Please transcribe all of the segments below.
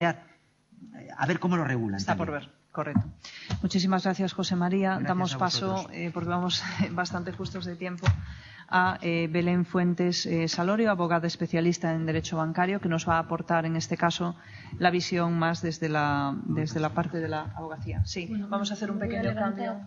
a ver cómo lo regulan. Está también. por ver, correcto. Muchísimas gracias, José María. Gracias Damos a paso, vosotros. porque vamos bastante justos de tiempo, a Belén Fuentes Salorio, abogada especialista en Derecho Bancario, que nos va a aportar, en este caso, la visión más desde la parte de la abogacía. Sí, bueno, vamos a hacer un pequeño cambio.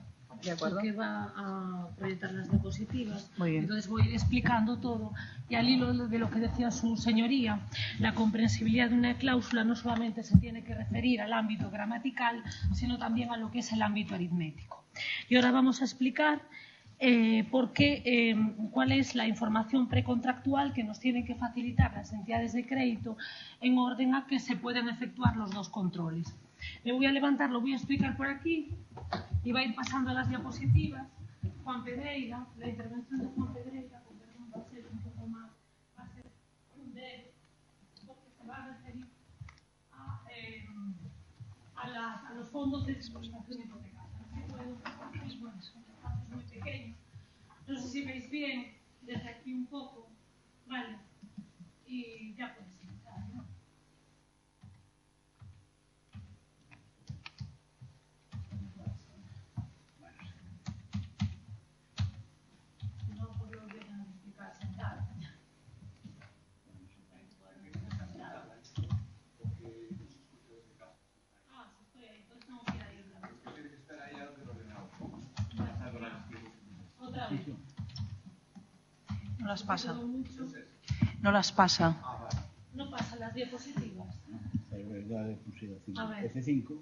De acuerdo. Porque va a proyectar las diapositivas. Muy bien. Entonces voy a ir explicando todo. Y al hilo de lo que decía su señoría, la comprensibilidad de una cláusula no solamente se tiene que referir al ámbito gramatical, sino también a lo que es el ámbito aritmético. Y ahora vamos a explicar cuál es la información precontractual que nos tienen que facilitar las entidades de crédito en orden a que se puedan efectuar los dos controles. Me voy a levantar, lo voy a explicar por aquí y va a ir pasando las diapositivas. Juan Pedreira, la intervención de Juan Pedreira, con perdón, va a ser un poco más, va a ser un breve, porque se va a referir a los fondos de disposición hipotecaria. No sé si puedo, bueno, son espacios muy pequeños. No sé si veis bien desde aquí un poco, vale, y ya puedes empezar, ¿no? No las pasa. No las pasa. No pasan las diapositivas. A ver. F5.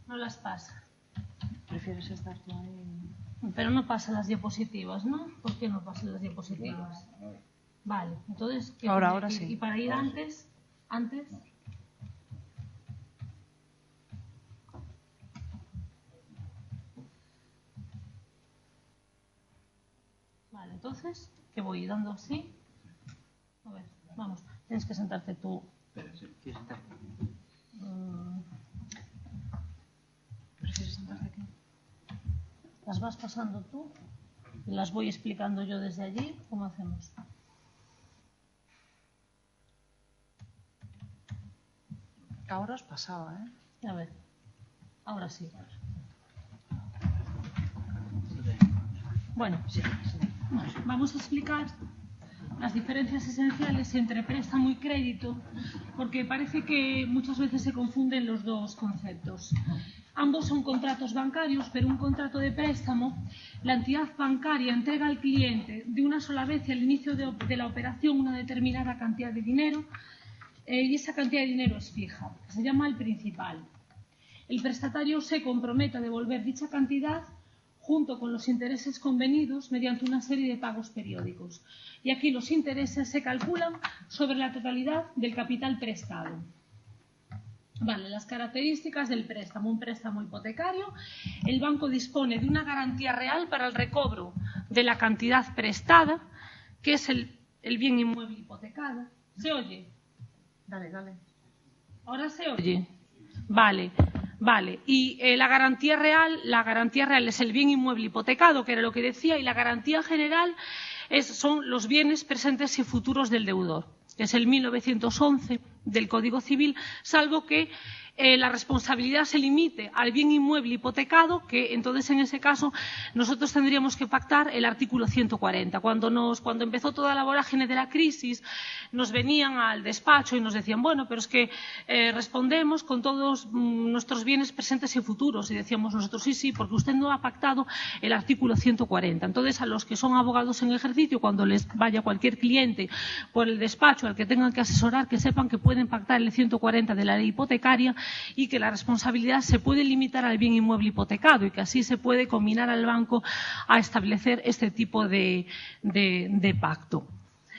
No las pasa. ¿Prefieres estar tú ahí? Pero no pasan las diapositivas, ¿no? ¿Por qué no pasan las diapositivas? Vale, entonces... Ahora sí. ¿Y para ir antes? Vale, entonces, ¿qué voy dando así? A ver, vamos, tienes que sentarte tú. ¿Quieres sentarte? ¿Prefieres sentarte aquí? Las vas pasando tú y las voy explicando yo desde allí. ¿Cómo hacemos? Ahora os pasaba, ¿eh? A ver, ahora sí. Bueno, vamos a explicar las diferencias esenciales entre préstamo y crédito, porque parece que muchas veces se confunden los dos conceptos. Ambos son contratos bancarios, pero un contrato de préstamo, la entidad bancaria entrega al cliente de una sola vez y al inicio de la operación una determinada cantidad de dinero, y esa cantidad de dinero es fija, se llama el principal. El prestatario se compromete a devolver dicha cantidad junto con los intereses convenidos mediante una serie de pagos periódicos. Y aquí los intereses se calculan sobre la totalidad del capital prestado. Vale, las características del préstamo. Un préstamo hipotecario. El banco dispone de una garantía real para el recobro de la cantidad prestada, que es el bien inmueble hipotecado. ¿Se oye? Dale. ¿Ahora se oye? Vale. Y la garantía real es el bien inmueble hipotecado, que era lo que decía, y la garantía general son los bienes presentes y futuros del deudor, que es el 1911 del Código Civil, salvo que la responsabilidad se limite al bien inmueble hipotecado, que entonces en ese caso nosotros tendríamos que pactar el artículo 140. Cuando empezó toda la vorágine de la crisis, nos venían al despacho y nos decían, bueno, pero es que respondemos con todos nuestros bienes presentes y futuros. Y decíamos nosotros, sí, porque usted no ha pactado el artículo 140. Entonces, a los que son abogados en ejercicio, cuando les vaya cualquier cliente por el despacho al que tengan que asesorar, que sepan que pueden pactar el 140 de la ley hipotecaria, y que la responsabilidad se puede limitar al bien inmueble hipotecado y que así se puede combinar al banco a establecer este tipo de pacto.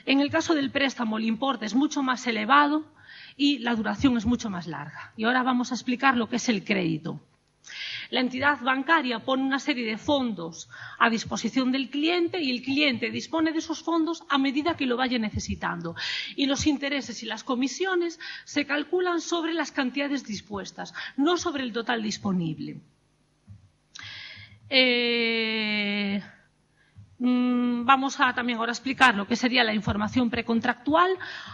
En el caso del préstamo, el importe es mucho más elevado y la duración es mucho más larga. Y ahora vamos a explicar lo que es el crédito. La entidad bancaria pone una serie de fondos a disposición del cliente y el cliente dispone de esos fondos a medida que lo vaya necesitando. Y los intereses y las comisiones se calculan sobre las cantidades dispuestas, no sobre el total Vamos a también ahora explicar lo que sería la información precontractual.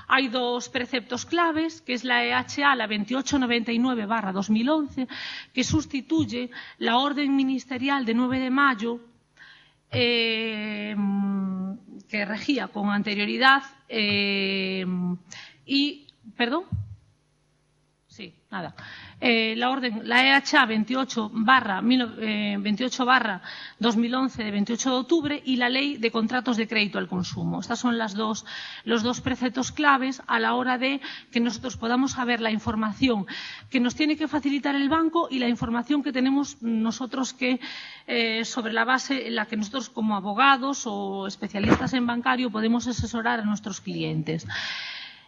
Hay dos preceptos claves, que es la EHA, la 2899/2011, que sustituye la orden ministerial de 9 de mayo, que regía con anterioridad la EHA 28/2011 de 28 de octubre y la Ley de Contratos de Crédito al Consumo. Estos son los dos preceptos claves a la hora de que nosotros podamos saber la información que nos tiene que facilitar el banco y la información que tenemos nosotros que, sobre la base en la que nosotros como abogados o especialistas en bancario podemos asesorar a nuestros clientes.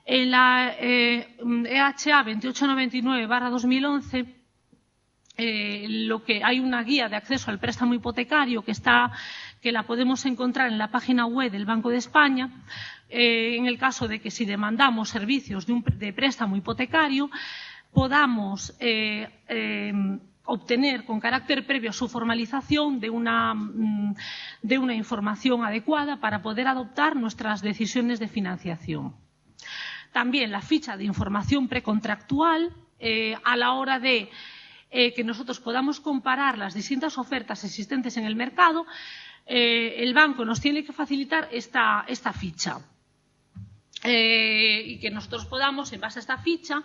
En la EHA 2899/2011 hay una guía de acceso al préstamo hipotecario que la podemos encontrar en la página web del Banco de España, en el caso de que si demandamos servicios de préstamo hipotecario podamos obtener con carácter previo a su formalización de una información adecuada para poder adoptar nuestras decisiones de financiación. También la ficha de información precontractual a la hora de que nosotros podamos comparar las distintas ofertas existentes en el mercado. El banco nos tiene que facilitar esta ficha y que nosotros podamos, en base a esta ficha,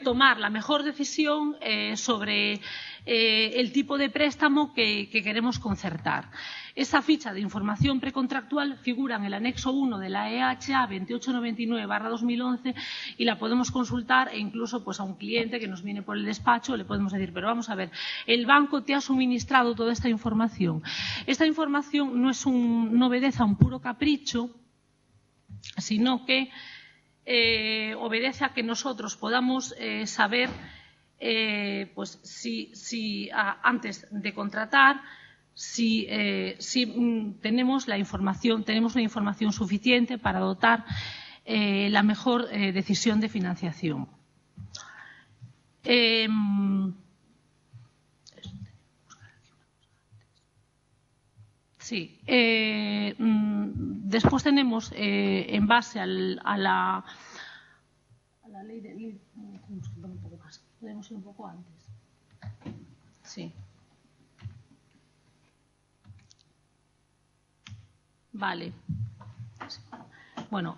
tomar la mejor decisión sobre el tipo de préstamo que queremos concertar. Esa ficha de información precontractual figura en el anexo 1 de la EHA 2899/2011 y la podemos consultar e incluso pues, a un cliente que nos viene por el despacho le podemos decir, pero vamos a ver, el banco te ha suministrado toda esta información. Esta información no obedece a un puro capricho, sino que obedece a que nosotros podamos saber pues si antes de contratar si tenemos la información suficiente para adoptar la mejor decisión de financiación. Después tenemos, en base a la ley de... Tenemos que poner un poco más. Podemos ir un poco antes. Sí. Vale. Bueno,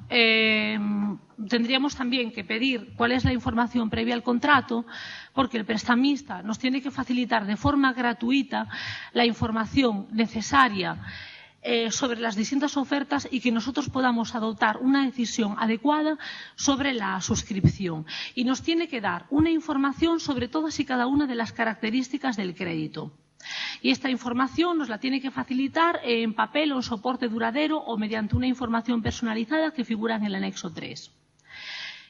tendríamos también que pedir cuál es la información previa al contrato, porque el prestamista nos tiene que facilitar de forma gratuita la información necesaria sobre las distintas ofertas y que nosotros podamos adoptar una decisión adecuada sobre la suscripción. Y nos tiene que dar una información sobre todas y cada una de las características del crédito. Y esta información nos la tiene que facilitar en papel o en soporte duradero o mediante una información personalizada que figura en el anexo 3.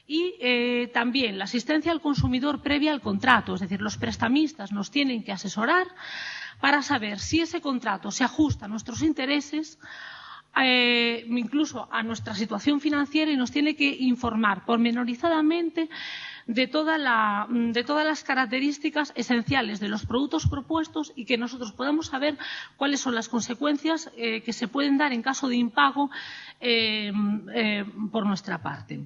Y también la asistencia al consumidor previa al contrato, es decir, los prestamistas nos tienen que asesorar para saber si ese contrato se ajusta a nuestros intereses, incluso a nuestra situación financiera, y nos tiene que informar pormenorizadamente de todas las características esenciales de los productos propuestos y que nosotros podamos saber cuáles son las consecuencias que se pueden dar en caso de impago por nuestra parte.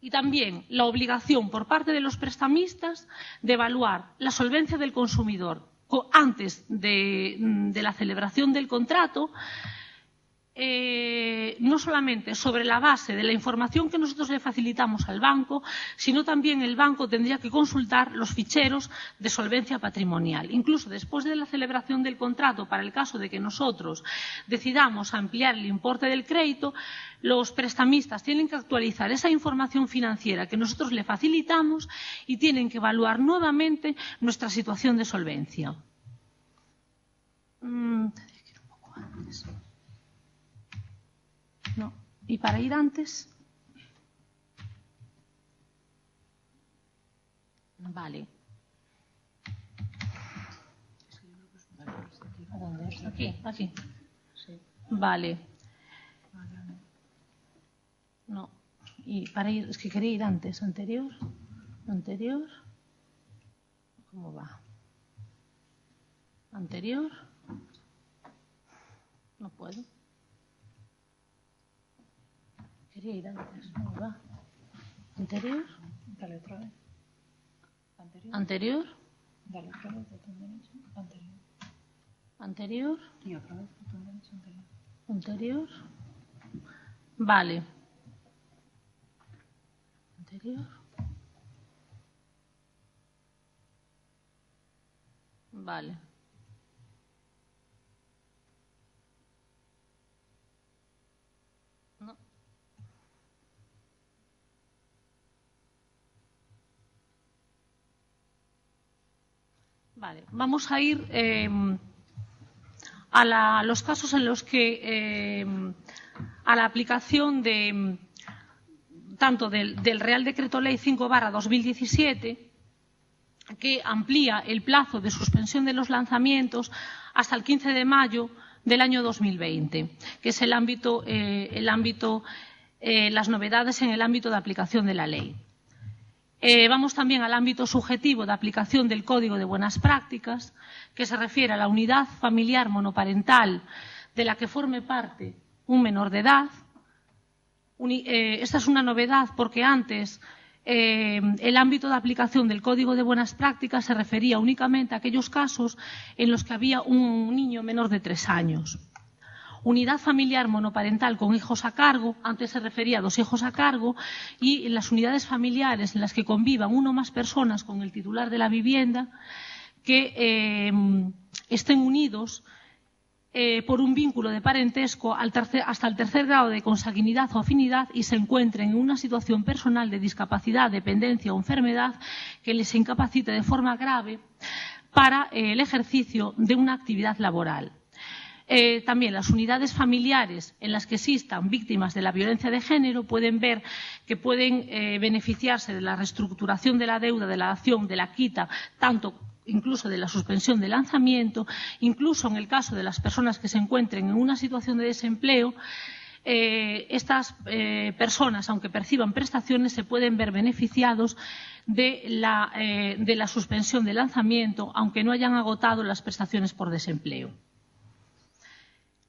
Y también la obligación por parte de los prestamistas de evaluar la solvencia del consumidor antes de la celebración del contrato, no solamente sobre la base de la información que nosotros le facilitamos al banco, sino también el banco tendría que consultar los ficheros de solvencia patrimonial. Incluso después de la celebración del contrato, para el caso de que nosotros decidamos ampliar el importe del crédito, los prestamistas tienen que actualizar esa información financiera que nosotros le facilitamos y tienen que evaluar nuevamente nuestra situación de solvencia. Tendría que ir un poco antes. No. Y para ir antes. Vale. ¿A dónde? Aquí. Sí. Vale. No. Y para ir, es que quería ir antes. Anterior. ¿Cómo va? Anterior. No puedo. Quería ir antes. No va. Anterior. Dale otra vez. Anterior. Dale otra vez, botón derecho. Anterior. Anterior. Y otra vez, botón derecho, anterior. Anterior. Vale. Anterior. Vale. No. Vale. Vamos a ir a los casos en los que a la aplicación de tanto del Real Decreto Ley 5/2017, que amplía el plazo de suspensión de los lanzamientos hasta el 15 de mayo del año 2020, que es las novedades en el ámbito de aplicación de la ley. Vamos también al ámbito subjetivo de aplicación del Código de Buenas Prácticas, que se refiere a la unidad familiar monoparental de la que forme parte un menor de edad. Esta es una novedad porque antes el ámbito de aplicación del Código de Buenas Prácticas se refería únicamente a aquellos casos en los que había un niño menor de 3 años. Unidad familiar monoparental con hijos a cargo, antes se refería a 2 hijos a cargo, y en las unidades familiares en las que convivan 1 o más personas con el titular de la vivienda que estén unidos por un vínculo de parentesco hasta el tercer grado de consanguinidad o afinidad y se encuentren en una situación personal de discapacidad, dependencia o enfermedad que les incapacite de forma grave para el ejercicio de una actividad laboral. También las unidades familiares en las que existan víctimas de la violencia de género pueden ver que pueden beneficiarse de la reestructuración de la deuda, de la dación, de la quita, incluso de la suspensión de lanzamiento, incluso en el caso de las personas que se encuentren en una situación de desempleo, estas personas, aunque perciban prestaciones, se pueden ver beneficiados de la suspensión de lanzamiento, aunque no hayan agotado las prestaciones por desempleo.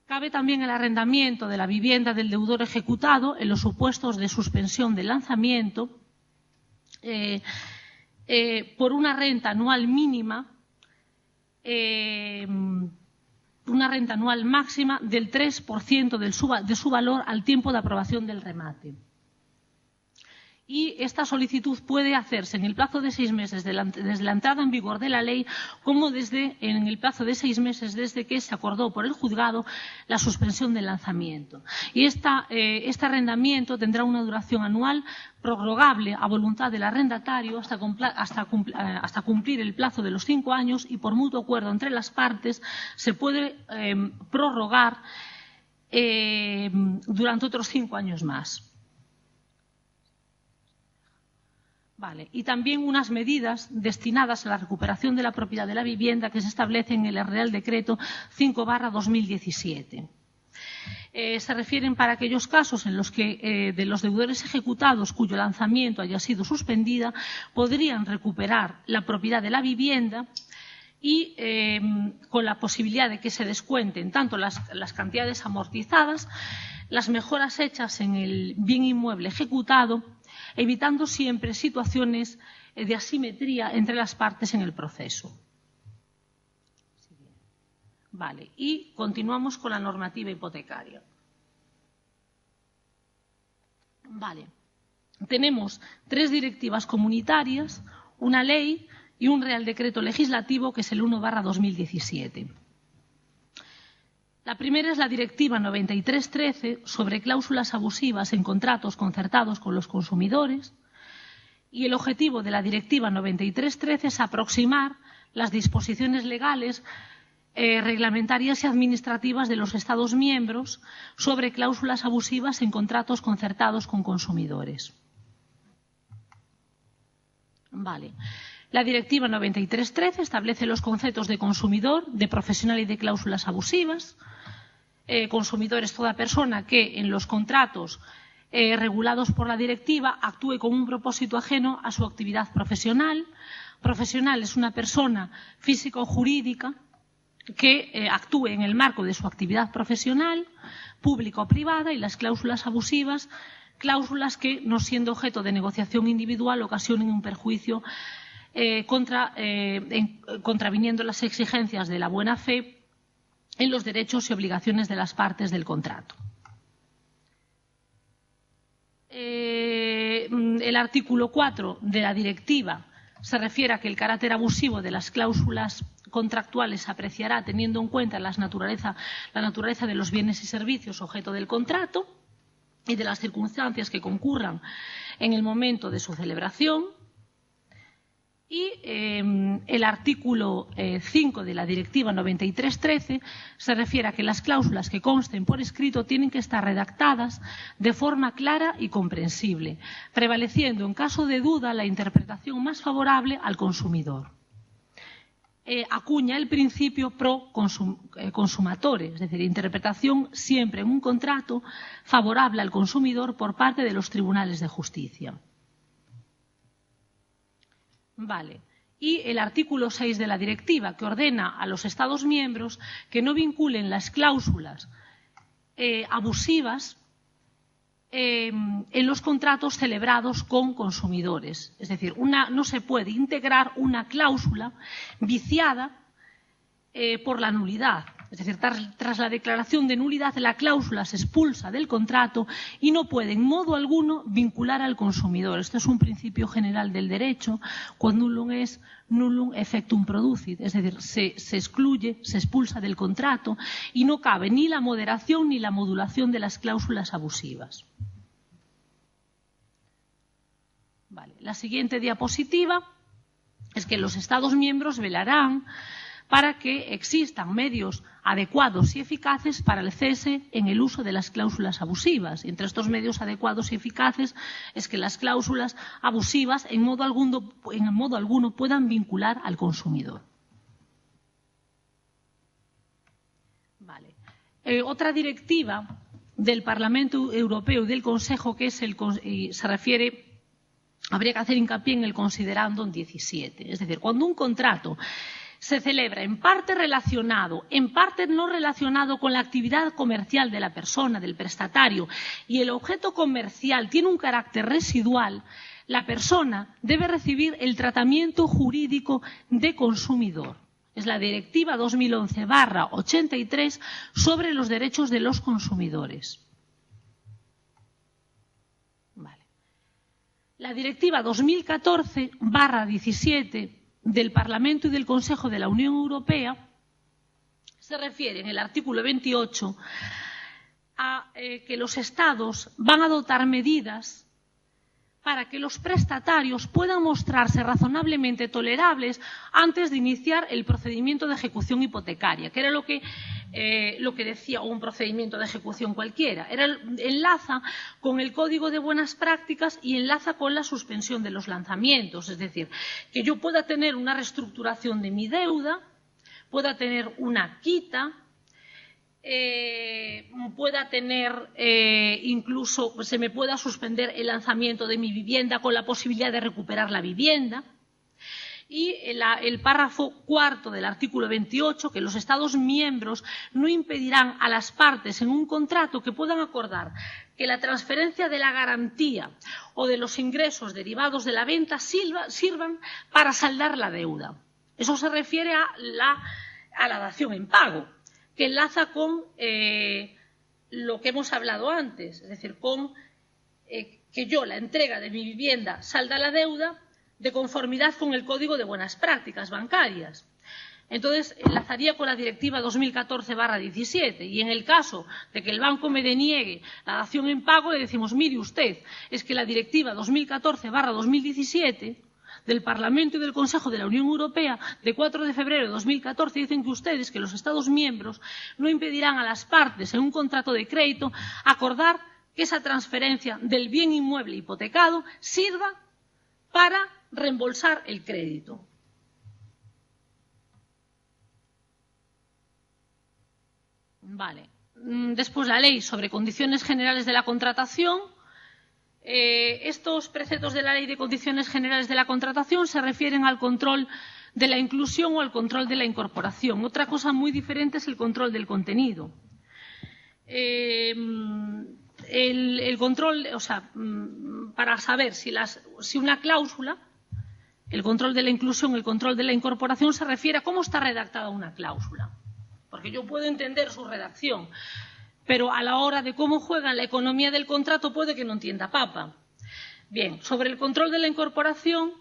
Cabe también el arrendamiento de la vivienda del deudor ejecutado en los supuestos de suspensión de lanzamiento por una renta anual mínima, una renta anual máxima del 3% de su valor al tiempo de aprobación del remate. Y esta solicitud puede hacerse en el plazo de 6 meses desde la entrada en vigor de la ley, como en el plazo de 6 meses desde que se acordó por el juzgado la suspensión del lanzamiento. Y este arrendamiento tendrá una duración anual prorrogable a voluntad del arrendatario hasta cumplir el plazo de los 5 años y por mutuo acuerdo entre las partes se puede prorrogar durante otros 5 años más. Vale. Y también unas medidas destinadas a la recuperación de la propiedad de la vivienda que se establecen en el Real Decreto 5/2017. Se refieren para aquellos casos en los que de los deudores ejecutados cuyo lanzamiento haya sido suspendida podrían recuperar la propiedad de la vivienda y con la posibilidad de que se descuenten tanto las cantidades amortizadas, las mejoras hechas en el bien inmueble ejecutado, evitando siempre situaciones de asimetría entre las partes en el proceso. Vale, y continuamos con la normativa hipotecaria. Vale, tenemos 3 directivas comunitarias, una ley y un Real Decreto Legislativo que es el 1/2017. La primera es la Directiva 93/13 sobre cláusulas abusivas en contratos concertados con los consumidores y el objetivo de la Directiva 93/13 es aproximar las disposiciones legales, reglamentarias y administrativas de los Estados miembros sobre cláusulas abusivas en contratos concertados con consumidores. Vale. La Directiva 93/13 establece los conceptos de consumidor, de profesional y de cláusulas abusivas. Consumidor es toda persona que en los contratos regulados por la directiva actúe con un propósito ajeno a su actividad profesional. Profesional es una persona física o jurídica que actúe en el marco de su actividad profesional, pública o privada, y las cláusulas abusivas, cláusulas que, no siendo objeto de negociación individual, ocasionen un perjuicio contraviniendo las exigencias de la buena fe en los derechos y obligaciones de las partes del contrato. El artículo 4 de la directiva se refiere a que el carácter abusivo de las cláusulas contractuales se apreciará teniendo en cuenta la naturaleza de los bienes y servicios objeto del contrato y de las circunstancias que concurran en el momento de su celebración. Y el artículo 5 de la Directiva 93/13 se refiere a que las cláusulas que consten por escrito tienen que estar redactadas de forma clara y comprensible, prevaleciendo en caso de duda la interpretación más favorable al consumidor. Acuña el principio pro consumatore, es decir, interpretación siempre en un contrato favorable al consumidor por parte de los tribunales de justicia. Vale. Y el artículo 6 de la directiva, que ordena a los Estados miembros que no vinculen las cláusulas abusivas en los contratos celebrados con consumidores. Es decir, no se puede integrar una cláusula viciada por la nulidad. Es decir, tras la declaración de nulidad, la cláusula se expulsa del contrato y no puede en modo alguno vincular al consumidor. Esto es un principio general del derecho, quod nullum est nullum effectum producit. Es decir, se excluye, se expulsa del contrato y no cabe ni la moderación ni la modulación de las cláusulas abusivas. Vale. La siguiente diapositiva es que los Estados miembros velarán para que existan medios adecuados y eficaces para el cese en el uso de las cláusulas abusivas. Y entre estos medios adecuados y eficaces es que las cláusulas abusivas en modo alguno puedan vincular al consumidor. Vale. Otra directiva del Parlamento Europeo y del Consejo que se refiere, habría que hacer hincapié en el considerandum 17. Es decir, cuando un contrato se celebra en parte relacionado, en parte no relacionado con la actividad comercial de la persona, del prestatario, y el objeto comercial tiene un carácter residual, la persona debe recibir el tratamiento jurídico de consumidor. Es la Directiva 2011/83 sobre los derechos de los consumidores. Vale. La Directiva 2014/17 del Parlamento y del Consejo de la Unión Europea se refiere en el artículo 28 a que los Estados van a adoptar medidas para que los prestatarios puedan mostrarse razonablemente tolerables antes de iniciar el procedimiento de ejecución hipotecaria, que era lo que decía un procedimiento de ejecución cualquiera. Enlaza con el Código de Buenas Prácticas y enlaza con la suspensión de los lanzamientos. Es decir, que yo pueda tener una reestructuración de mi deuda, pueda tener una quita, pueda tener incluso se me pueda suspender el lanzamiento de mi vivienda con la posibilidad de recuperar la vivienda. Y el párrafo cuarto del artículo 28, que los Estados miembros no impedirán a las partes en un contrato que puedan acordar que la transferencia de la garantía o de los ingresos derivados de la venta sirvan para saldar la deuda. Eso se refiere a la dación en pago, que enlaza con lo que hemos hablado antes, es decir, con que yo la entrega de mi vivienda salda la deuda de conformidad con el Código de Buenas Prácticas Bancarias. Entonces, enlazaría con la Directiva 2014/17 y en el caso de que el banco me deniegue la dación en pago, le decimos, mire usted, es que la Directiva 2014/2017 del Parlamento y del Consejo de la Unión Europea de 4 de febrero de 2014 dicen que ustedes, que los Estados miembros, no impedirán a las partes en un contrato de crédito acordar que esa transferencia del bien inmueble hipotecado sirva para reembolsar el crédito. Vale. Después la ley sobre condiciones generales de la contratación. Estos preceptos de la Ley de Condiciones Generales de la Contratación se refieren al control de la inclusión o el control de la incorporación. Otra cosa muy diferente es el control del contenido. El control, o sea, para saber si una cláusula, el control de la inclusión, el control de la incorporación, se refiere a cómo está redactada una cláusula. Porque yo puedo entender su redacción, pero a la hora de cómo juega en la economía del contrato puede que no entienda papa. Bien, sobre el control de la incorporación,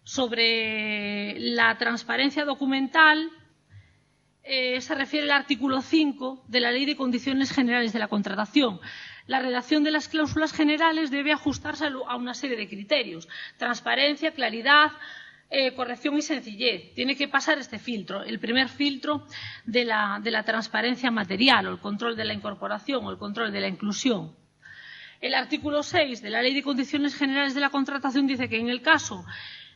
sobre la transparencia documental, se refiere al artículo 5 de la Ley de Condiciones Generales de la Contratación. La redacción de las cláusulas generales debe ajustarse a una serie de criterios: transparencia, claridad, corrección y sencillez. Tiene que pasar este filtro, el primer filtro de la transparencia material, o el control de la incorporación, o el control de la inclusión. El artículo 6 de la Ley de Condiciones Generales de la Contratación dice que en el caso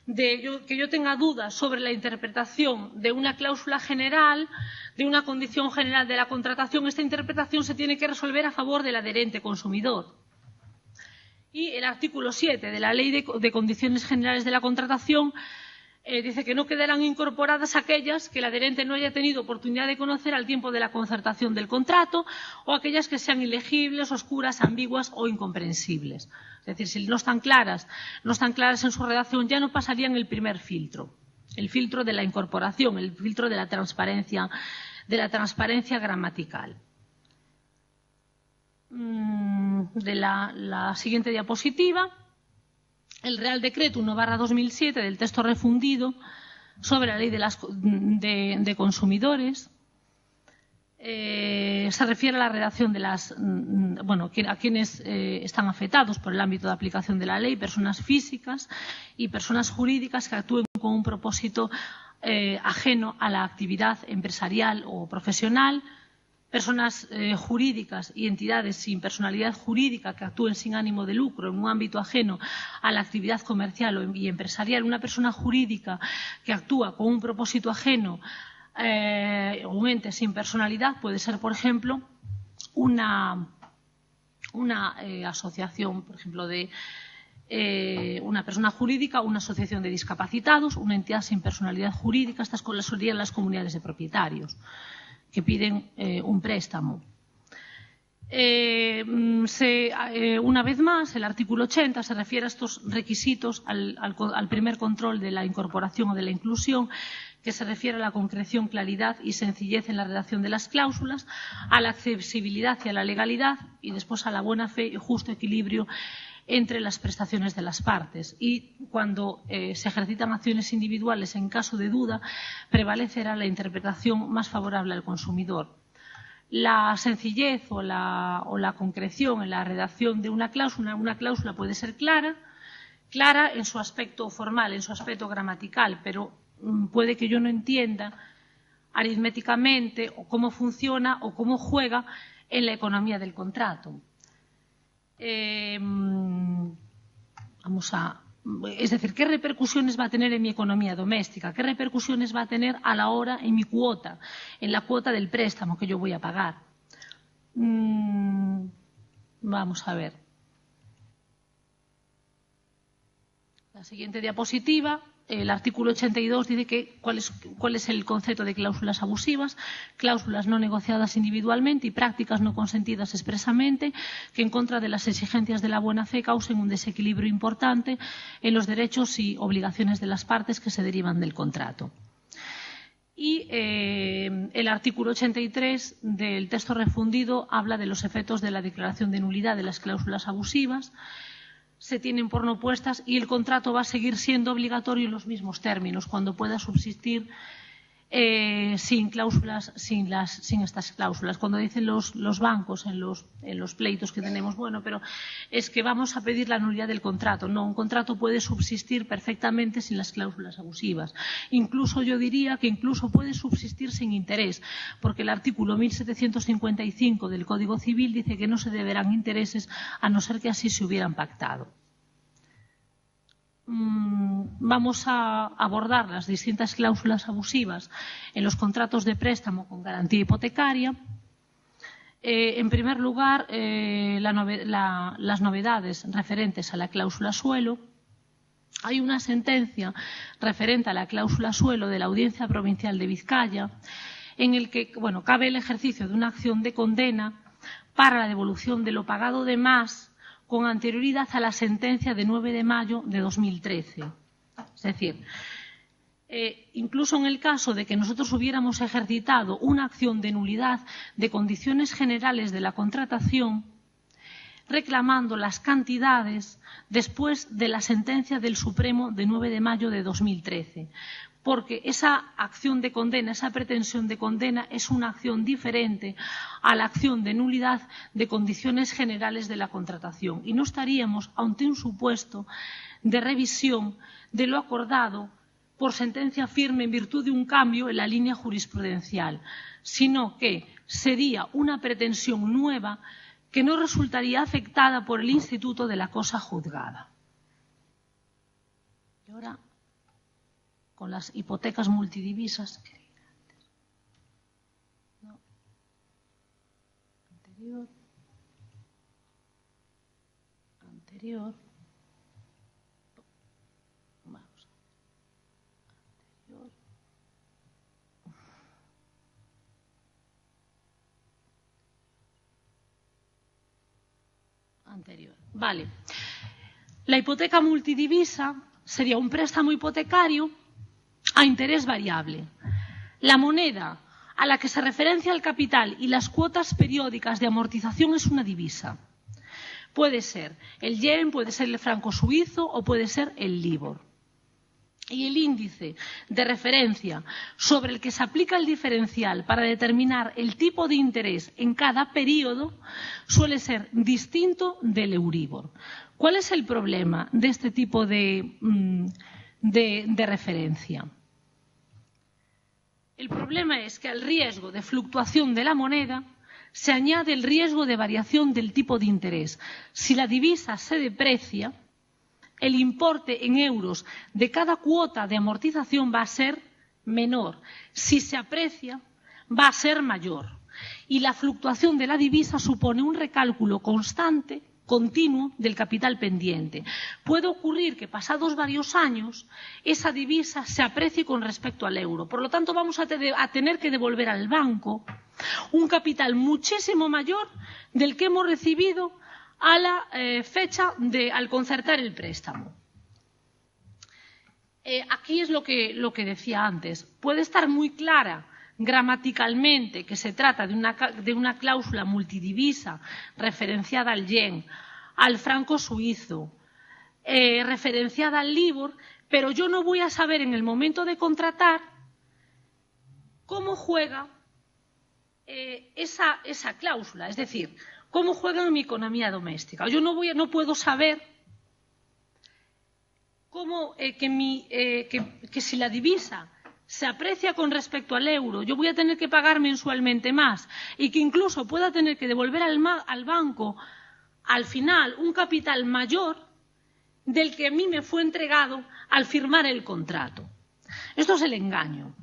de que yo tenga dudas sobre la interpretación de una cláusula general, de una condición general de la contratación, esta interpretación se tiene que resolver a favor del adherente consumidor. Y el artículo 7 de la Ley de Condiciones Generales de la Contratación dice que no quedarán incorporadas aquellas que el adherente no haya tenido oportunidad de conocer al tiempo de la concertación del contrato, o aquellas que sean ilegibles, oscuras, ambiguas o incomprensibles. Es decir, si no están claras en su redacción, ya no pasarían el primer filtro, el filtro de la incorporación, el filtro de la transparencia gramatical. De la siguiente diapositiva, el Real Decreto 1/2007 del texto refundido sobre la Ley de Consumidores se refiere a la redacción de a quienes están afectados por el ámbito de aplicación de la ley: personas físicas y personas jurídicas que actúen con un propósito ajeno a la actividad empresarial o profesional, personas jurídicas y entidades sin personalidad jurídica que actúen sin ánimo de lucro en un ámbito ajeno a la actividad comercial y empresarial. Una persona jurídica que actúa con un propósito ajeno o un ente sin personalidad puede ser, por ejemplo, una asociación, por ejemplo, de una persona jurídica, una asociación de discapacitados, una entidad sin personalidad jurídica. Estas serían las comunidades de propietarios que piden un préstamo. Una vez más, el artículo 80 se refiere a estos requisitos, al primer control de la incorporación o de la inclusión, que se refiere a la concreción, claridad y sencillez en la redacción de las cláusulas, a la accesibilidad y a la legalidad, y después a la buena fe y justo equilibrio entre las prestaciones de las partes. Y cuando se ejercitan acciones individuales, en caso de duda, prevalecerá la interpretación más favorable al consumidor. La sencillez o la concreción en la redacción de una cláusula puede ser clara en su aspecto formal, en su aspecto gramatical, pero puede que yo no entienda aritméticamente o cómo funciona o cómo juega en la economía del contrato. Es decir, ¿qué repercusiones va a tener en mi economía doméstica? ¿Qué repercusiones va a tener a la hora en mi cuota, en la cuota del préstamo que yo voy a pagar? Vamos a ver. La siguiente diapositiva. El artículo 82 dice cuál es el concepto de cláusulas abusivas: cláusulas no negociadas individualmente y prácticas no consentidas expresamente que, en contra de las exigencias de la buena fe, causen un desequilibrio importante en los derechos y obligaciones de las partes que se derivan del contrato. Y el artículo 83 del texto refundido habla de los efectos de la declaración de nulidad de las cláusulas abusivas. Se tienen por no puestas y el contrato va a seguir siendo obligatorio en los mismos términos cuando pueda subsistir sin estas cláusulas. Cuando dicen los bancos en los pleitos que tenemos, bueno, pero es que vamos a pedir la nulidad del contrato. No, un contrato puede subsistir perfectamente sin las cláusulas abusivas. Incluso yo diría que incluso puede subsistir sin interés, porque el artículo 1755 del Código Civil dice que no se deberán intereses a no ser que así se hubieran pactado. Vamos a abordar las distintas cláusulas abusivas en los contratos de préstamo con garantía hipotecaria. En primer lugar, las novedades referentes a la cláusula suelo, hay una sentencia referente a la cláusula suelo de la Audiencia Provincial de Vizcaya en el que cabe el ejercicio de una acción de condena para la devolución de lo pagado de más con anterioridad a la sentencia de 9 de mayo de 2013. Es decir, incluso en el caso de que nosotros hubiéramos ejercitado una acción de nulidad de condiciones generales de la contratación, reclamando las cantidades después de la sentencia del Supremo de 9 de mayo de 2013, porque esa acción de condena, esa pretensión de condena es una acción diferente a la acción de nulidad de condiciones generales de la contratación y no estaríamos ante un supuesto de revisión de lo acordado por sentencia firme en virtud de un cambio en la línea jurisprudencial, sino que sería una pretensión nueva que no resultaría afectada por el instituto de la cosa juzgada. Y ahora, con las hipotecas multidivisas. No. Anterior. Vamos. Anterior. Vale. La hipoteca multidivisa sería un préstamo hipotecario a interés variable. La moneda a la que se referencia el capital y las cuotas periódicas de amortización es una divisa. Puede ser el yen, puede ser el franco suizo o puede ser el LIBOR. Y el índice de referencia sobre el que se aplica el diferencial para determinar el tipo de interés en cada periodo suele ser distinto del Euribor. ¿Cuál es el problema de este tipo de referencia? El problema es que al riesgo de fluctuación de la moneda se añade el riesgo de variación del tipo de interés. Si la divisa se deprecia, el importe en euros de cada cuota de amortización va a ser menor. Si se aprecia, va a ser mayor. Y la fluctuación de la divisa supone un recálculo constante, continuo, del capital pendiente. Puede ocurrir que pasados varios años esa divisa se aprecie con respecto al euro. Por lo tanto, vamos a tener que devolver al banco un capital muchísimo mayor del que hemos recibido a la fecha al concertar el préstamo. Aquí es lo que decía antes. Puede estar muy clara gramaticalmente que se trata de una cláusula multidivisa referenciada al yen, al franco suizo, referenciada al LIBOR, pero yo no voy a saber en el momento de contratar cómo juega esa cláusula, es decir, cómo juega en mi economía doméstica. Yo no puedo saber cómo que si la divisa se aprecia con respecto al euro, yo voy a tener que pagar mensualmente más y que incluso pueda tener que devolver al banco al final un capital mayor del que a mí me fue entregado al firmar el contrato. Esto es el engaño.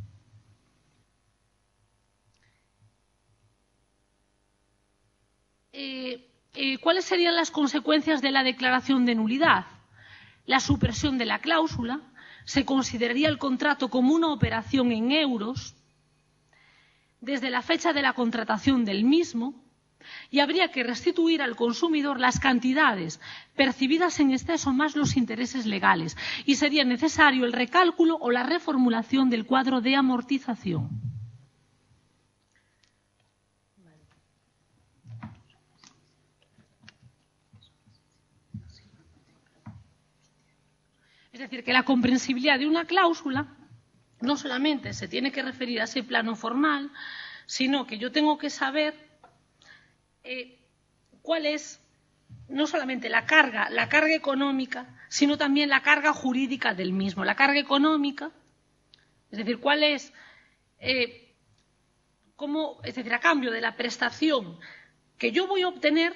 ¿Cuáles serían las consecuencias de la declaración de nulidad? La supresión de la cláusula, se consideraría el contrato como una operación en euros desde la fecha de la contratación del mismo y habría que restituir al consumidor las cantidades percibidas en exceso más los intereses legales y sería necesario el recálculo o la reformulación del cuadro de amortización. Es decir, que la comprensibilidad de una cláusula no solamente se tiene que referir a ese plano formal, sino que yo tengo que saber cuál es no solamente la carga económica, sino también la carga jurídica del mismo. La carga económica, es decir, cuál es, es decir, a cambio de la prestación que yo voy a obtener,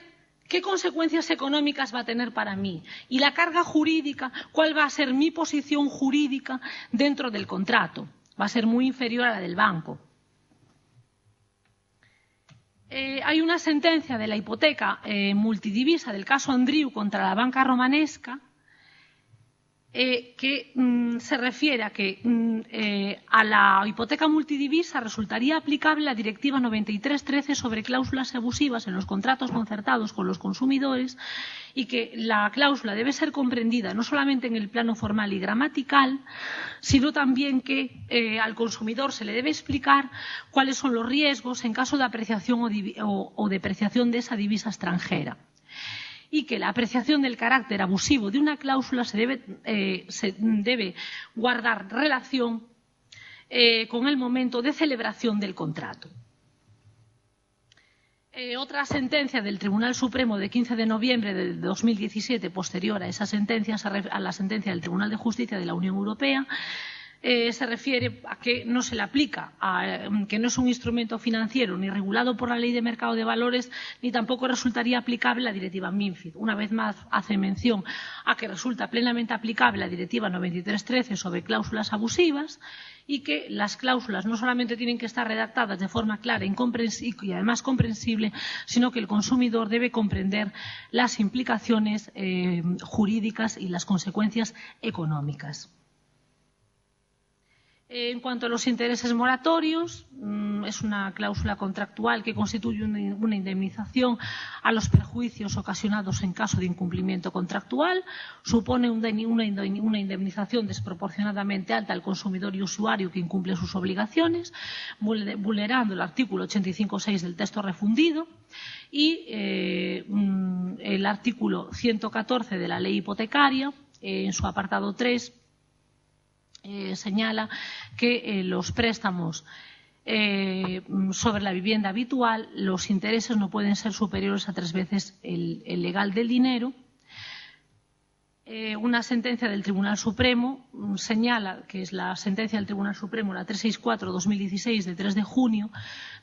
¿qué consecuencias económicas va a tener para mí? Y la carga jurídica, ¿cuál va a ser mi posición jurídica dentro del contrato? Va a ser muy inferior a la del banco. Hay una sentencia de la hipoteca multidivisa del caso Andriu contra la banca romanesca que se refiere a que a la hipoteca multidivisa resultaría aplicable la Directiva 93/13 sobre cláusulas abusivas en los contratos concertados con los consumidores y que la cláusula debe ser comprendida no solamente en el plano formal y gramatical, sino también que al consumidor se le debe explicar cuáles son los riesgos en caso de apreciación o depreciación de esa divisa extranjera. Y que la apreciación del carácter abusivo de una cláusula se debe guardar relación con el momento de celebración del contrato. Otra sentencia del Tribunal Supremo de 15 de noviembre de 2017, posterior a esa sentencia, a la sentencia del Tribunal de Justicia de la Unión Europea, se refiere a que no se le aplica, que no es un instrumento financiero ni regulado por la Ley de Mercado de Valores, ni tampoco resultaría aplicable la Directiva MiFID. Una vez más hace mención a que resulta plenamente aplicable la Directiva 93/13 sobre cláusulas abusivas y que las cláusulas no solamente tienen que estar redactadas de forma clara y además comprensible, sino que el consumidor debe comprender las implicaciones jurídicas y las consecuencias económicas. En cuanto a los intereses moratorios, es una cláusula contractual que constituye una indemnización a los perjuicios ocasionados en caso de incumplimiento contractual. Supone una indemnización desproporcionadamente alta al consumidor y usuario que incumple sus obligaciones, vulnerando el artículo 85.6 del texto refundido y el artículo 114 de la ley hipotecaria, en su apartado 3, señala que los préstamos sobre la vivienda habitual, los intereses no pueden ser superiores a 3 veces el legal del dinero. Una sentencia del Tribunal Supremo señala, que es la sentencia del Tribunal Supremo, la 364/2016 de 3 de junio,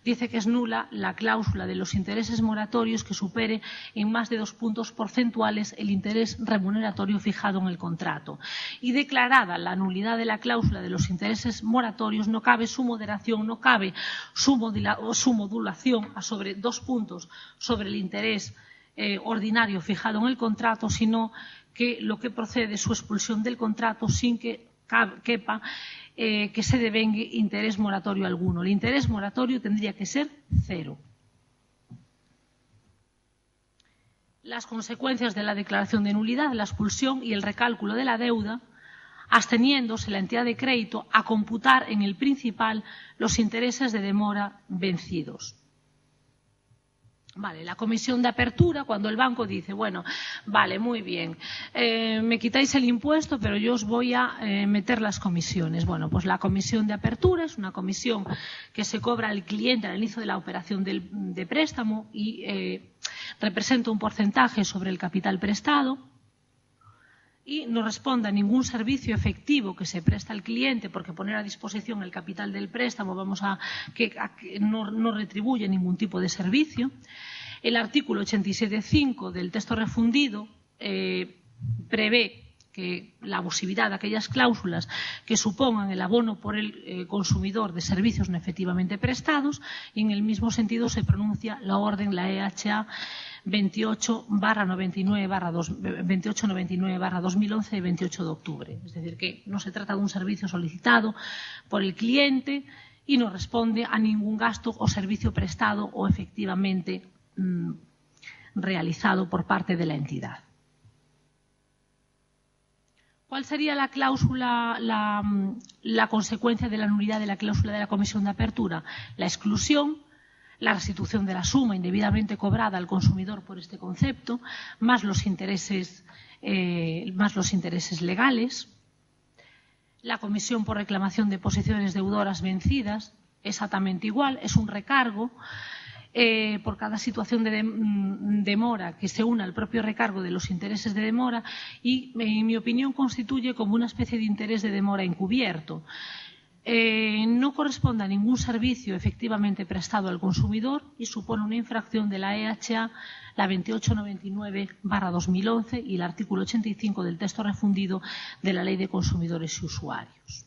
dice que es nula la cláusula de los intereses moratorios que supere en más de 2 puntos porcentuales el interés remuneratorio fijado en el contrato. Y declarada la nulidad de la cláusula de los intereses moratorios, no cabe su moderación, no cabe su modulación a sobre 2 puntos sobre el interés ordinario fijado en el contrato, sino que lo que procede es su expulsión del contrato sin que quepa que se devengue interés moratorio alguno. El interés moratorio tendría que ser 0. Las consecuencias de la declaración de nulidad, la expulsión y el recálculo de la deuda, absteniéndose la entidad de crédito a computar en el principal los intereses de demora vencidos. Vale, la comisión de apertura, cuando el banco dice, bueno, vale, muy bien, me quitáis el impuesto, pero yo os voy a meter las comisiones. Bueno, pues la comisión de apertura es una comisión que se cobra al cliente al inicio de la operación de préstamo y representa un porcentaje sobre el capital prestado y no responde a ningún servicio efectivo que se presta al cliente, porque poner a disposición el capital del préstamo que no retribuye ningún tipo de servicio. El artículo 87.5 del texto refundido prevé que la abusividad de aquellas cláusulas que supongan el abono por el consumidor de servicios no efectivamente prestados, y en el mismo sentido se pronuncia la orden, la EHA 2899/2011 de 28 de octubre. Es decir, que no se trata de un servicio solicitado por el cliente y no responde a ningún gasto o servicio prestado o efectivamente realizado por parte de la entidad. ¿Cuál sería la cláusula, la consecuencia de la nulidad de la cláusula de la comisión de apertura? La exclusión, la restitución de la suma indebidamente cobrada al consumidor por este concepto, más los intereses legales, la comisión por reclamación de posiciones deudoras vencidas, exactamente igual, es un recargo por cada situación de demora que se una al propio recargo de los intereses de demora y, en mi opinión, constituye como una especie de interés de demora encubierto. No corresponde a ningún servicio efectivamente prestado al consumidor y supone una infracción de la EHA, la 2899/2011 y el artículo 85 del texto refundido de la Ley de Consumidores y Usuarios.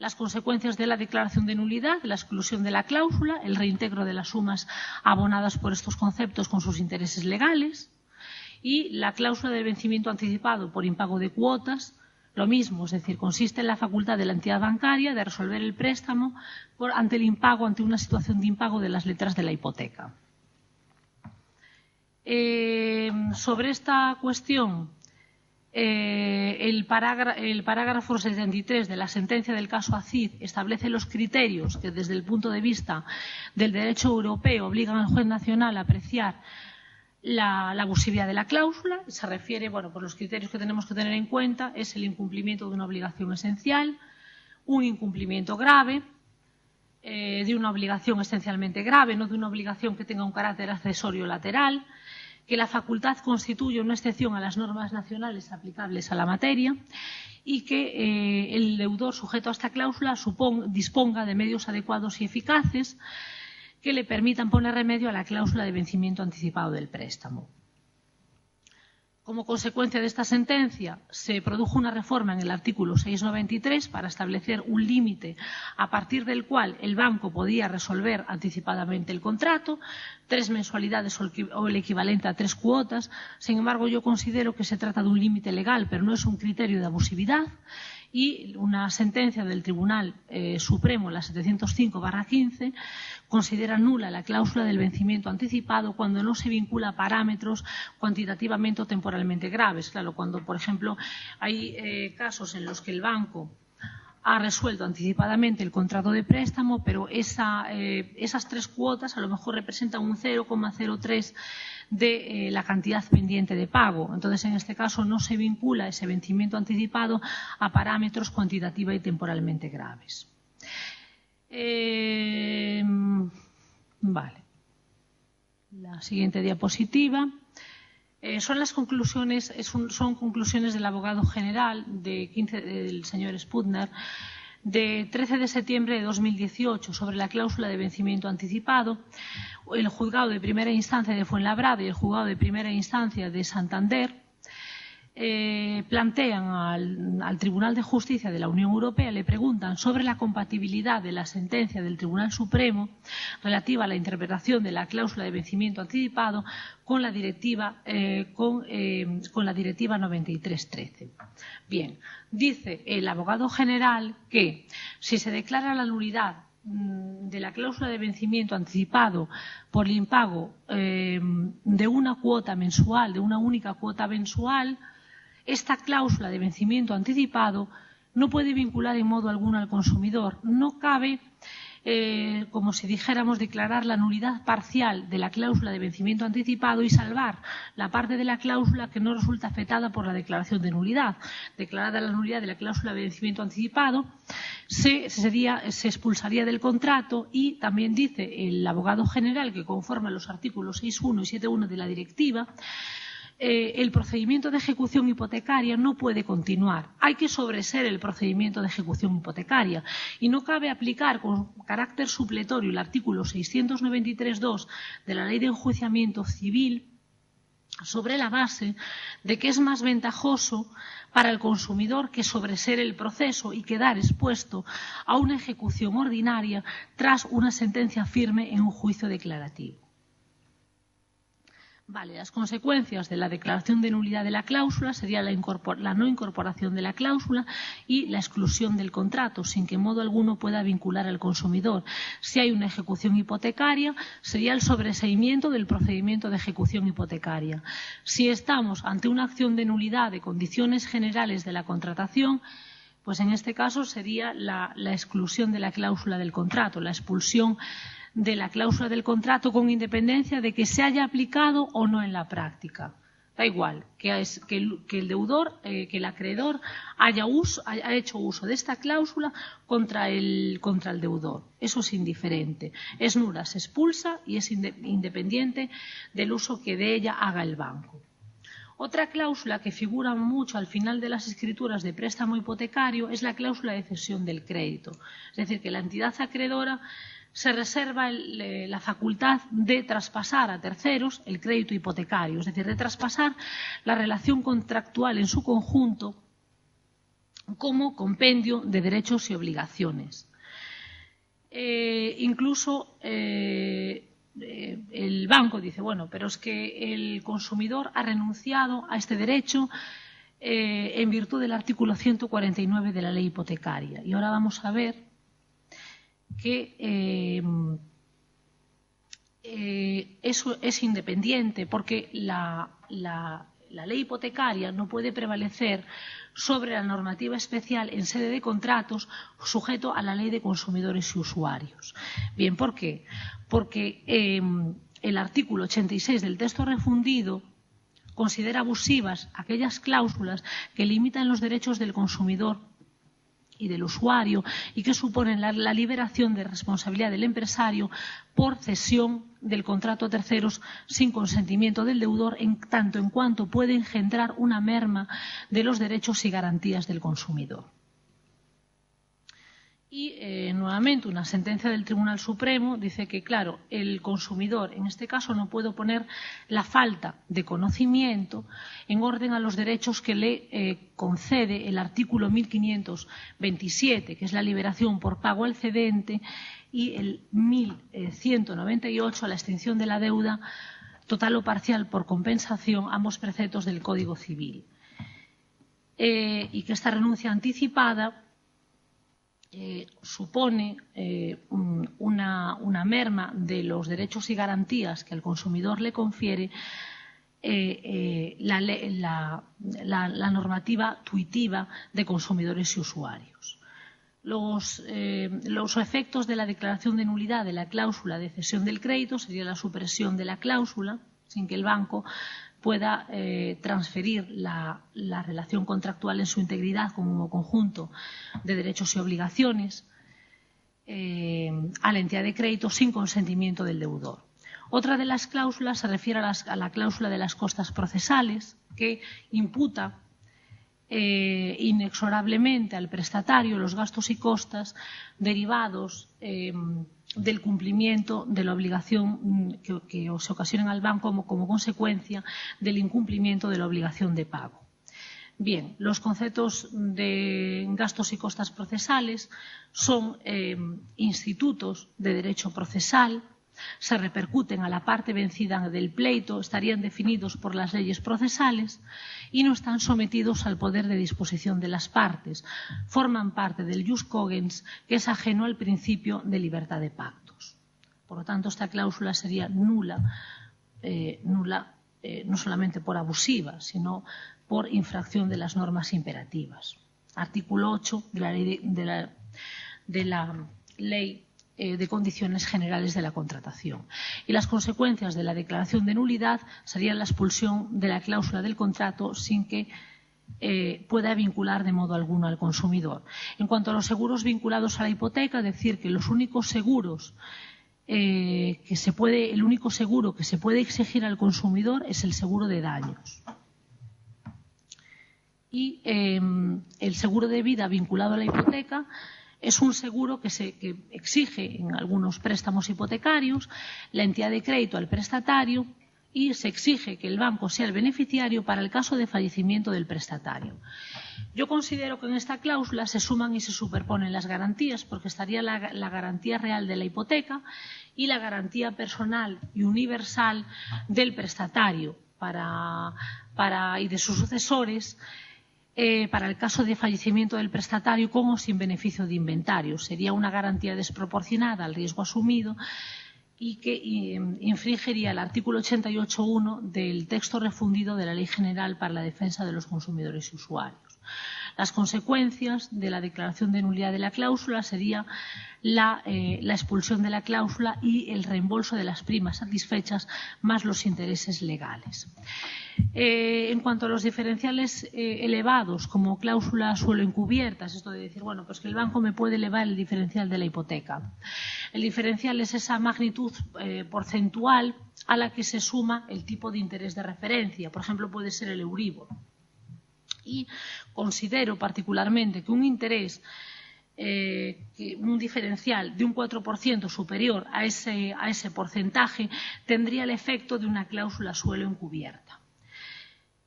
Las consecuencias de la declaración de nulidad, la exclusión de la cláusula, el reintegro de las sumas abonadas por estos conceptos con sus intereses legales y la cláusula de vencimiento anticipado por impago de cuotas lo mismo, es decir, consiste en la facultad de la entidad bancaria de resolver el préstamo ante el impago, ante una situación de impago de las letras de la hipoteca. Sobre esta cuestión, el parágrafo 73 de la sentencia del caso ACID establece los criterios que desde el punto de vista del derecho europeo obligan al juez nacional a apreciar la abusividad de la cláusula. Se refiere, bueno, pues los criterios que tenemos que tener en cuenta es el incumplimiento de una obligación esencial, un incumplimiento grave, de una obligación esencialmente grave, no de una obligación que tenga un carácter accesorio lateral, que la facultad constituye una excepción a las normas nacionales aplicables a la materia y que el deudor sujeto a esta cláusula disponga de medios adecuados y eficaces que le permitan poner remedio a la cláusula de vencimiento anticipado del préstamo. Como consecuencia de esta sentencia, se produjo una reforma en el artículo 693 para establecer un límite a partir del cual el banco podía resolver anticipadamente el contrato, 3 mensualidades o el equivalente a 3 cuotas. Sin embargo, yo considero que se trata de un límite legal, pero no es un criterio de abusividad, y una sentencia del Tribunal Supremo, la 705/15, considera nula la cláusula del vencimiento anticipado cuando no se vincula a parámetros cuantitativamente o temporalmente graves. Claro, cuando, por ejemplo, hay casos en los que el banco ha resuelto anticipadamente el contrato de préstamo, pero esas 3 cuotas a lo mejor representan un 0,03 de la cantidad pendiente de pago. Entonces, en este caso, no se vincula ese vencimiento anticipado a parámetros cuantitativa y temporalmente graves. Vale. La siguiente diapositiva. Son las conclusiones, son conclusiones del abogado general del señor Spudner, de 13 de septiembre de 2018 sobre la cláusula de vencimiento anticipado. El juzgado de primera instancia de Fuenlabrada y el juzgado de primera instancia de Santander plantean al Tribunal de Justicia de la Unión Europea, le preguntan sobre la compatibilidad de la sentencia del Tribunal Supremo relativa a la interpretación de la cláusula de vencimiento anticipado con la directiva 9313. Bien, dice el abogado general que si se declara la nulidad de la cláusula de vencimiento anticipado por el impago de una cuota mensual, de una única cuota mensual, esta cláusula de vencimiento anticipado no puede vincular en modo alguno al consumidor. No cabe, como si dijéramos, declarar la nulidad parcial de la cláusula de vencimiento anticipado y salvar la parte de la cláusula que no resulta afectada por la declaración de nulidad. Declarada la nulidad de la cláusula de vencimiento anticipado, se expulsaría del contrato, y también dice el abogado general que, conforme a los artículos 6.1 y 7.1 de la directiva, el procedimiento de ejecución hipotecaria no puede continuar. Hay que sobreseer el procedimiento de ejecución hipotecaria y no cabe aplicar con carácter supletorio el artículo 693.2 de la Ley de Enjuiciamiento Civil sobre la base de que es más ventajoso para el consumidor que sobreseer el proceso y quedar expuesto a una ejecución ordinaria tras una sentencia firme en un juicio declarativo. Vale, las consecuencias de la declaración de nulidad de la cláusula sería la no incorporación de la cláusula y la exclusión del contrato, sin que en modo alguno pueda vincular al consumidor. Si hay una ejecución hipotecaria, sería el sobreseimiento del procedimiento de ejecución hipotecaria. Si estamos ante una acción de nulidad de condiciones generales de la contratación, pues en este caso sería la exclusión de la cláusula del contrato, la expulsión de la cláusula del contrato, con independencia de que se haya aplicado o no en la práctica. Da igual que el deudor, que el acreedor haya hecho uso de esta cláusula contra el deudor. Eso es indiferente. Es nula, se expulsa y es independiente del uso que de ella haga el banco. Otra cláusula que figura mucho al final de las escrituras de préstamo hipotecario es la cláusula de cesión del crédito. Es decir, que la entidad acreedora se reserva la facultad de traspasar a terceros el crédito hipotecario, es decir, de traspasar la relación contractual en su conjunto como compendio de derechos y obligaciones. Incluso el banco dice, bueno, pero es que el consumidor ha renunciado a este derecho en virtud del artículo 149 de la ley hipotecaria. Y ahora vamos a ver que eso es independiente, porque la ley hipotecaria no puede prevalecer sobre la normativa especial en sede de contratos sujeto a la ley de consumidores y usuarios. Bien, ¿por qué? Porque el artículo 86 del texto refundido considera abusivas aquellas cláusulas que limitan los derechos del consumidor y del usuario y que suponen la liberación de responsabilidad del empresario por cesión del contrato a terceros sin consentimiento del deudor, en tanto en cuanto puede engendrar una merma de los derechos y garantías del consumidor. Y nuevamente una sentencia del Tribunal Supremo dice que, claro, el consumidor en este caso no puede oponer la falta de conocimiento en orden a los derechos que le concede el artículo 1527, que es la liberación por pago al cedente, y el 1198, la extinción de la deuda total o parcial por compensación, ambos preceptos del Código Civil. Y que esta renuncia anticipada supone una merma de los derechos y garantías que el consumidor le confiere la normativa tuitiva de consumidores y usuarios. Los efectos de la declaración de nulidad de la cláusula de cesión del crédito sería la supresión de la cláusula sin que el banco pueda transferir la relación contractual en su integridad como conjunto de derechos y obligaciones a la entidad de crédito sin consentimiento del deudor. Otra de las cláusulas se refiere a la cláusula de las costas procesales, que imputa inexorablemente al prestatario los gastos y costas derivados del cumplimiento de la obligación que se ocasionen al banco como consecuencia del incumplimiento de la obligación de pago. Bien, los conceptos de gastos y costas procesales son institutos de derecho procesal, se repercuten a la parte vencida del pleito, estarían definidos por las leyes procesales y no están sometidos al poder de disposición de las partes. Forman parte del jus cogens, que es ajeno al principio de libertad de pactos. Por lo tanto, esta cláusula sería nula no solamente por abusiva, sino por infracción de las normas imperativas. Artículo 8 de la ley de condiciones generales de la contratación. Y las consecuencias de la declaración de nulidad serían la expulsión de la cláusula del contrato sin que pueda vincular de modo alguno al consumidor. En cuanto a los seguros vinculados a la hipoteca, decir que los únicos seguros el único seguro que se puede exigir al consumidor es el seguro de daños. Y el seguro de vida vinculado a la hipoteca es un seguro que exige en algunos préstamos hipotecarios la entidad de crédito al prestatario y se exige que el banco sea el beneficiario para el caso de fallecimiento del prestatario. Yo considero que en esta cláusula se suman y se superponen las garantías, porque estaría la garantía real de la hipoteca y la garantía personal y universal del prestatario y de sus sucesores para el caso de fallecimiento del prestatario con o sin beneficio de inventario. Sería una garantía desproporcionada al riesgo asumido y que infringiría el artículo 88.1 del texto refundido de la Ley General para la Defensa de los Consumidores y Usuarios. Las consecuencias de la declaración de nulidad de la cláusula sería la expulsión de la cláusula y el reembolso de las primas satisfechas más los intereses legales. En cuanto a los diferenciales elevados como cláusulas suelo encubiertas, esto de decir, bueno, pues que el banco me puede elevar el diferencial de la hipoteca. El diferencial es esa magnitud porcentual a la que se suma el tipo de interés de referencia. Por ejemplo, puede ser el Euribor. Y considero particularmente que un interés, un diferencial de un 4% superior a ese porcentaje tendría el efecto de una cláusula suelo encubierta.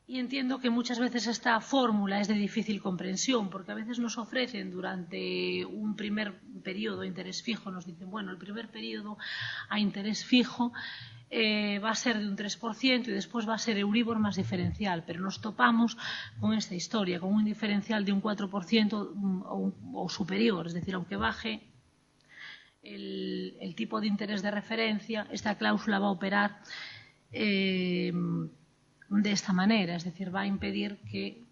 Y entiendo que muchas veces esta fórmula es de difícil comprensión, porque a veces nos ofrecen durante un primer periodo a interés fijo, nos dicen, bueno, el primer periodo a interés fijo va a ser de un 3% y después va a ser Euribor más diferencial, pero nos topamos con esta historia, con un diferencial de un 4% o superior, es decir, aunque baje el tipo de interés de referencia, esta cláusula va a operar de esta manera, es decir, va a impedir que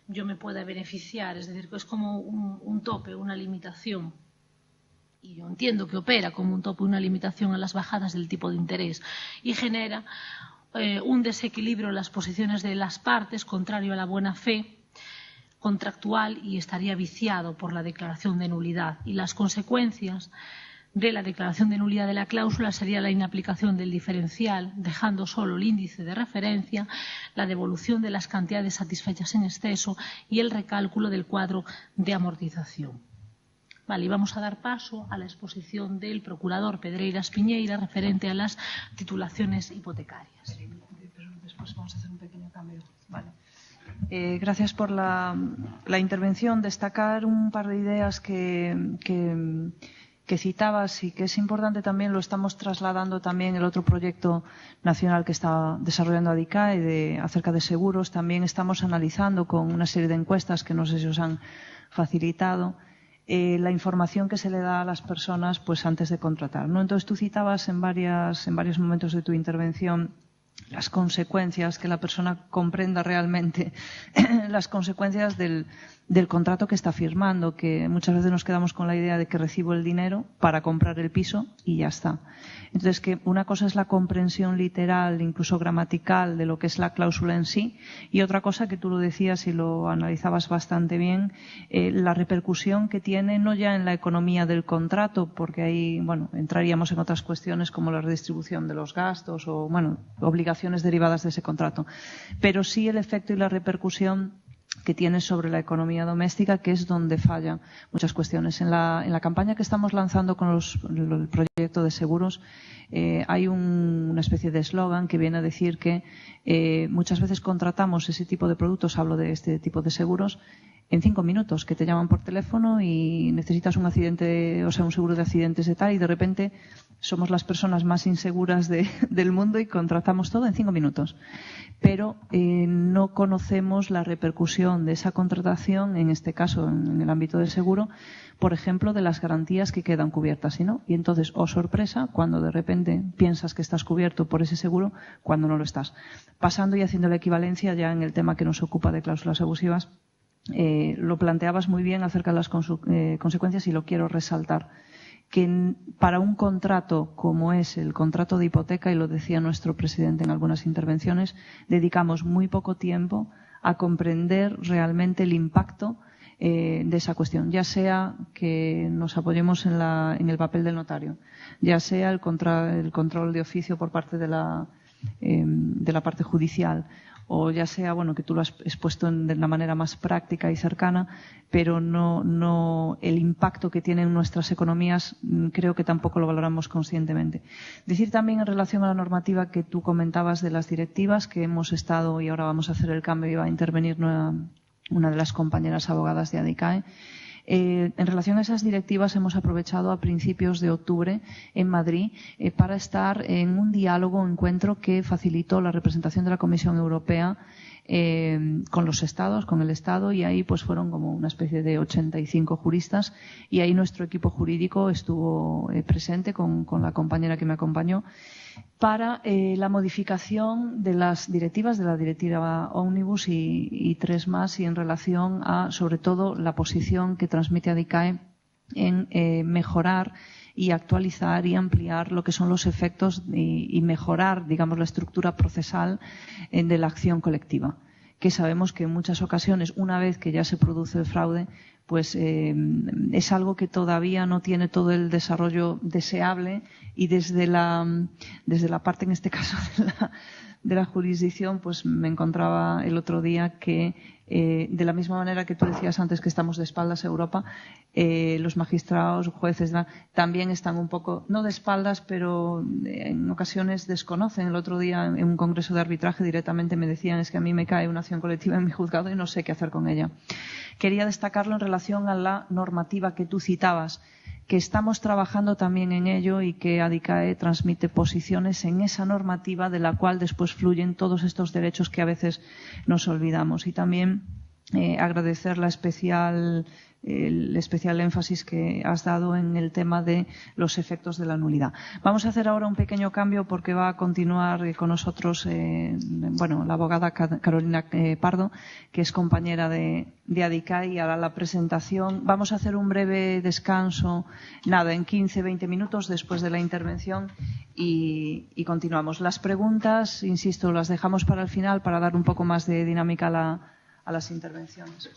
yo me pueda beneficiar, es decir, que es como un tope, una limitación. Y yo entiendo que opera como un tope, una limitación a las bajadas del tipo de interés y genera un desequilibrio en las posiciones de las partes, contrario a la buena fe contractual, y estaría viciado por la declaración de nulidad. Y las consecuencias de la declaración de nulidad de la cláusula sería la inaplicación del diferencial, dejando solo el índice de referencia, la devolución de las cantidades satisfechas en exceso y el recálculo del cuadro de amortización. Vale, y vamos a dar paso a la exposición del procurador Pedreiras Piñeira referente a las titulaciones hipotecarias. Después vamos a hacer un pequeño cambio. Vale. Gracias por la intervención. Destacar un par de ideas que citabas y que es importante también, lo estamos trasladando también el otro proyecto nacional que está desarrollando ADICAE acerca de seguros. También estamos analizando con una serie de encuestas que no sé si os han facilitado la información que se le da a las personas pues antes de contratar, ¿no? Entonces tú citabas en varios momentos de tu intervención las consecuencias, que la persona comprenda realmente las consecuencias del contrato que está firmando, que muchas veces nos quedamos con la idea de que recibo el dinero para comprar el piso y ya está. Entonces, que una cosa es la comprensión literal, incluso gramatical, de lo que es la cláusula en sí, y otra cosa, que tú lo decías y lo analizabas bastante bien, la repercusión que tiene no ya en la economía del contrato, porque ahí, bueno, entraríamos en otras cuestiones como la redistribución de los gastos o, bueno, obligaciones derivadas de ese contrato, pero sí el efecto y la repercusión que tiene sobre la economía doméstica, que es donde fallan muchas cuestiones. En la campaña que estamos lanzando con el proyecto de seguros, hay una especie de eslogan que viene a decir que muchas veces contratamos ese tipo de productos, hablo de este tipo de seguros, en 5 minutos, que te llaman por teléfono y necesitas un accidente, o sea, un seguro de accidentes de tal, y de repente somos las personas más inseguras del mundo y contratamos todo en 5 minutos. Pero no conocemos la repercusión de esa contratación, en este caso en el ámbito del seguro, por ejemplo, de las garantías que quedan cubiertas, ¿y no? Y entonces, oh sorpresa, cuando de repente piensas que estás cubierto por ese seguro, cuando no lo estás. Pasando y haciendo la equivalencia ya en el tema que nos ocupa de cláusulas abusivas, lo planteabas muy bien acerca de las consecuencias, y lo quiero resaltar, que para un contrato como es el contrato de hipoteca, y lo decía nuestro presidente en algunas intervenciones, dedicamos muy poco tiempo a comprender realmente el impacto de esa cuestión, ya sea que nos apoyemos en el papel del notario, ya sea el control de oficio por parte de la parte judicial, o ya sea, bueno, que tú lo has expuesto de la manera más práctica y cercana, pero no el impacto que tiene en nuestras economías, creo que tampoco lo valoramos conscientemente. Decir también en relación a la normativa que tú comentabas de las directivas, que hemos estado, y ahora vamos a hacer el cambio y va a intervenir una de las compañeras abogadas de ADICAE. En relación a esas directivas, hemos aprovechado a principios de octubre en Madrid para estar en un encuentro que facilitó la representación de la Comisión Europea con los estados, con el Estado, y ahí pues fueron como una especie de 85 juristas, y ahí nuestro equipo jurídico estuvo presente con la compañera que me acompañó para la modificación de las directivas, de la directiva Omnibus y 3 más, y en relación a, sobre todo, la posición que transmite ADICAE en mejorar y actualizar y ampliar lo que son los efectos y mejorar, digamos, la estructura procesal de la acción colectiva, que sabemos que en muchas ocasiones, una vez que ya se produce el fraude, pues es algo que todavía no tiene todo el desarrollo deseable, y desde la parte, en este caso, de la jurisdicción, pues me encontraba el otro día que de la misma manera que tú decías antes que estamos de espaldas a Europa, los magistrados, jueces, también están un poco, no de espaldas, pero en ocasiones desconocen. El otro día en un congreso de arbitraje directamente me decían, es que a mí me cae una acción colectiva en mi juzgado y no sé qué hacer con ella. Quería destacarlo en relación a la normativa que tú citabas, que estamos trabajando también en ello y que ADICAE transmite posiciones en esa normativa de la cual después fluyen todos estos derechos que a veces nos olvidamos. Y también agradecer el especial énfasis que has dado en el tema de los efectos de la nulidad. Vamos a hacer ahora un pequeño cambio porque va a continuar con nosotros la abogada Carolina Pardo, que es compañera de ADICAE y hará la presentación. Vamos a hacer un breve descanso, en 15-20 minutos después de la intervención y continuamos. Las preguntas, insisto, las dejamos para el final para dar un poco más de dinámica a las intervenciones.